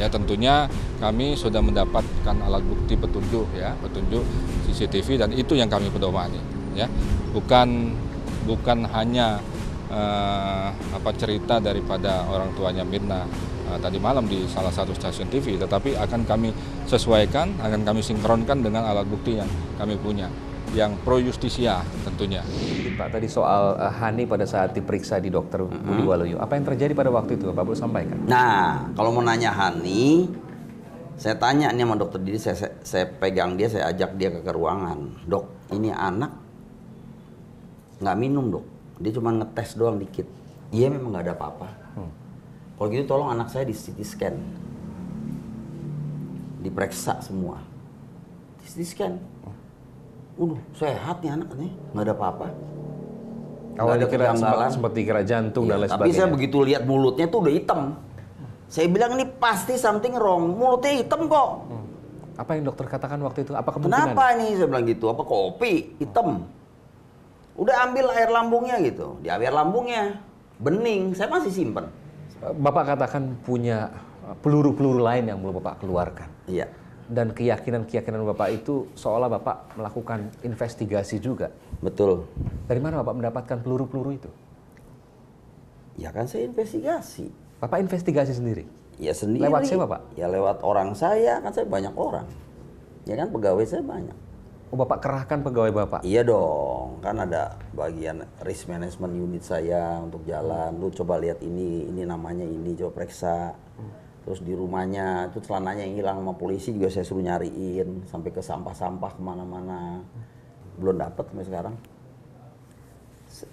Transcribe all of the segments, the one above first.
Ya tentunya kami sudah mendapatkan alat bukti petunjuk CCTV dan itu yang kami pedomani ya. Bukan hanya cerita daripada orang tuanya Mirna tadi malam di salah satu stasiun TV, tetapi akan kami sesuaikan, akan kami sinkronkan dengan alat bukti yang kami punya, yang pro justisia tentunya. Pak, tadi soal Hani pada saat diperiksa di Dokter Budi Waluyo, apa yang terjadi pada waktu itu Pak boleh sampaikan? Nah, kalau mau nanya Hani, saya tanya nih sama dokter Didi, saya pegang dia, saya ajak dia ke ruangan. Dok, ini anak nggak minum dok, dia cuma ngetes doang dikit. Iya memang nggak ada apa-apa. Kalau gitu tolong anak saya di CT scan, diperiksa semua, di CT scan. Sehat nih anak nih, nggak ada apa-apa. Awalnya kira sempat dikira jantung dan lain sebagainya. Tapi saya begitu lihat mulutnya tuh udah hitam. Saya bilang ini pasti something wrong, mulutnya hitam kok. Apa yang dokter katakan waktu itu? Apa kemungkinan? Kenapa ini? Saya bilang gitu. Apa kopi hitam? Udah ambil air lambungnya gitu. Di air lambungnya bening, saya masih simpen. Bapak katakan punya peluru-peluru lain yang belum Bapak keluarkan. Iya. Dan keyakinan Bapak itu seolah Bapak melakukan investigasi juga. Betul. Dari mana Bapak mendapatkan peluru-peluru itu? Ya kan saya investigasi. Bapak investigasi sendiri? Ya sendiri. Lewat siapa Pak? Ya lewat orang saya, kan saya banyak orang. Ya kan pegawai saya banyak. Oh Bapak kerahkan pegawai Bapak? Iya dong, kan ada bagian risk management unit saya untuk jalan. Lu coba lihat ini namanya ini, coba periksa. Terus di rumahnya, itu celananya yang hilang sama polisi juga saya suruh nyariin. Sampai ke sampah-sampah kemana-mana. Belum dapat sampai sekarang.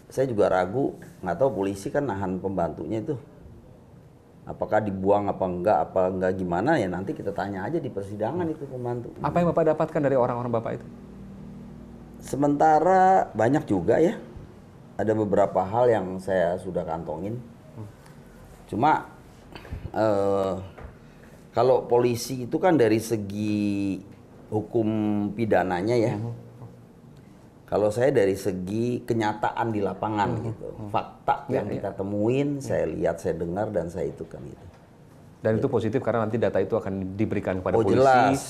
Saya juga ragu, nggak tahu polisi kan nahan pembantunya itu. Apakah dibuang apa enggak gimana ya nanti kita tanya aja di persidangan itu pembantu. Apa yang Bapak dapatkan dari orang-orang Bapak itu? Sementara banyak juga ya. Ada beberapa hal yang saya sudah kantongin. Cuma kalau polisi itu kan dari segi hukum pidananya ya. Kalau saya dari segi kenyataan di lapangan gitu. Fakta yang kita temuin, saya lihat, saya dengar dan saya itu kan gitu. Dan itu positif karena nanti data itu akan diberikan kepada polisi. Jelas.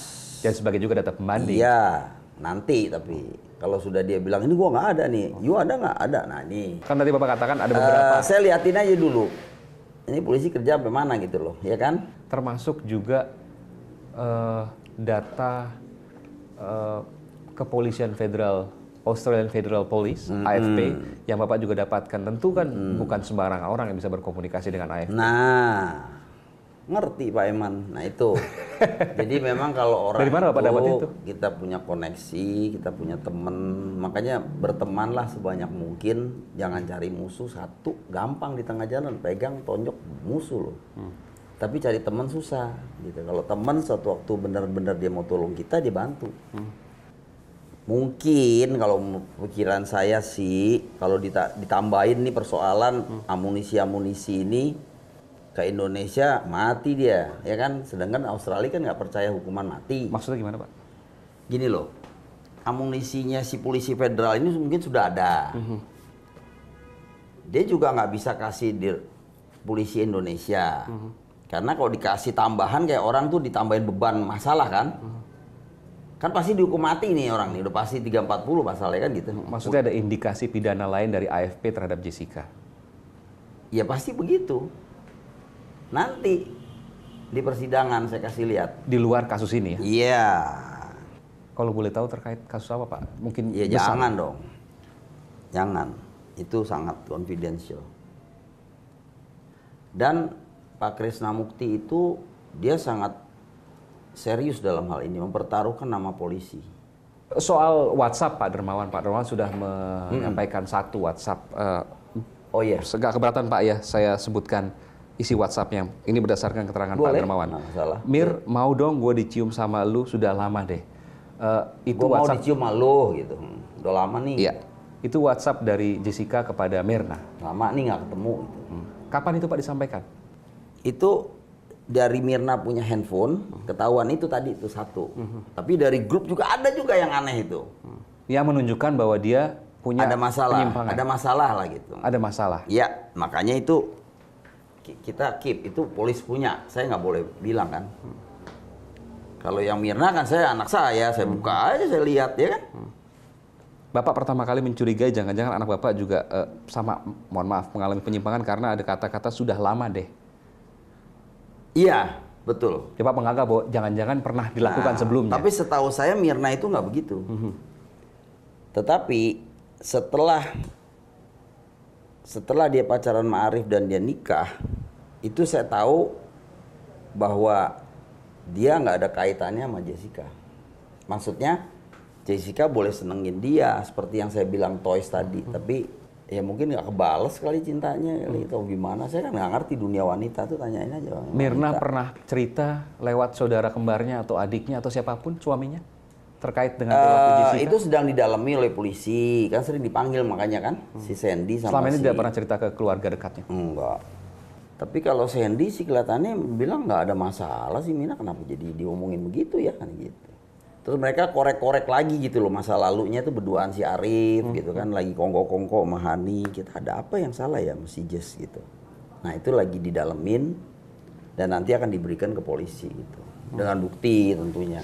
Dan sebagai juga data pembanding. Iya, nanti tapi kalau sudah dia bilang ini gua nggak ada nih, you ada nggak? Ada. Nah ini. Kan tadi Bapak katakan ada beberapa. Saya liatin aja dulu. Ini polisi kerja sampai mana gitu loh, ya kan? Termasuk juga data kepolisian federal, Australian Federal Police, AFP, yang Bapak juga dapatkan. Tentu kan bukan sembarang orang yang bisa berkomunikasi dengan AFP. Nah, ngerti Pak Eman. Nah itu. Jadi memang kalau orang dari mana Bapak dapat itu? Kita punya koneksi, kita punya teman. Makanya bertemanlah sebanyak mungkin. Jangan cari musuh satu. Gampang di tengah jalan. Pegang, tonjok, musuh loh. Tapi cari teman susah. Gitu. Kalau teman suatu waktu benar-benar dia mau tolong kita, dia bantu. Mungkin kalau pikiran saya sih, kalau ditambahin nih persoalan amunisi-amunisi ini ke Indonesia mati dia, ya kan? Sedangkan Australia kan nggak percaya hukuman mati. Maksudnya gimana Pak? Gini loh, amunisinya si polisi federal ini mungkin sudah ada. Dia juga nggak bisa kasih di polisi Indonesia, karena kalau dikasih tambahan kayak orang tuh ditambahin beban masalah kan? Kan pasti dihukum mati nih orang nih, udah pasti 340 pasalnya kan gitu. Maksudnya ada indikasi pidana lain dari AFP terhadap Jessica? Ya pasti begitu. Nanti di persidangan saya kasih lihat. Di luar kasus ini ya? Iya. Kalau boleh tahu terkait kasus apa Pak? Mungkin ya besar. Jangan dong. Jangan. Itu sangat confidential. Dan Pak Krisnamukti itu dia sangat serius dalam hal ini, mempertaruhkan nama polisi. Soal WhatsApp Pak Dermawan sudah menyampaikan satu WhatsApp. Oh iya. Segak keberatan Pak ya, saya sebutkan isi WhatsApp-nya. Ini berdasarkan keterangan Pak Dermawan. Mir, mau dong gue dicium sama lu, sudah lama deh. Itu gue mau dicium sama lu gitu. Udah lama nih. Iya. Itu WhatsApp dari Jessica kepada Mirna. Lama nih nggak ketemu. Gitu. Kapan itu Pak disampaikan? Itu dari Mirna punya handphone, ketahuan itu tadi itu satu. Tapi dari grup juga ada juga yang aneh itu. Yang menunjukkan bahwa dia punya ada masalah, penyimpangan. Ada masalah lah gitu. Ada masalah. Iya, makanya itu kita keep, itu polisi punya, saya nggak boleh bilang kan. Kalau yang Mirna kan anak saya buka aja, saya lihat ya kan. Bapak pertama kali mencurigai jangan-jangan anak Bapak juga sama, mohon maaf, mengalami penyimpangan karena ada kata-kata sudah lama deh. Iya, betul. Ya, Pak menganggap bahwa jangan-jangan pernah dilakukan sebelumnya. Tapi setahu saya Mirna itu nggak begitu. Tetapi setelah dia pacaran sama Arif dan dia nikah, itu saya tahu bahwa dia nggak ada kaitannya sama Jessica. Maksudnya Jessica boleh senengin dia seperti yang saya bilang Toys tadi, tapi ya mungkin nggak kebales kali cintanya kali, atau gimana, saya kan nggak ngerti dunia wanita tuh, tanyain aja. Mirna pernah cerita lewat saudara kembarnya atau adiknya atau siapapun suaminya terkait dengan perilaku Jessica? Itu sedang didalami oleh polisi, kan sering dipanggil makanya kan si Sandy sama selama ini tidak pernah cerita ke keluarga dekatnya? Enggak. Tapi kalau Sandy sih kelihatannya bilang nggak ada masalah sih, Mina kenapa jadi diomongin begitu ya kan gitu. Terus mereka korek-korek lagi gitu loh, masa lalunya tuh berduaan si Arif gitu kan, lagi kongko-kongko sama Hani, kita ada apa yang salah ya mesti Jess gitu. Nah itu lagi didalemin dan nanti akan diberikan ke polisi gitu, dengan bukti tentunya.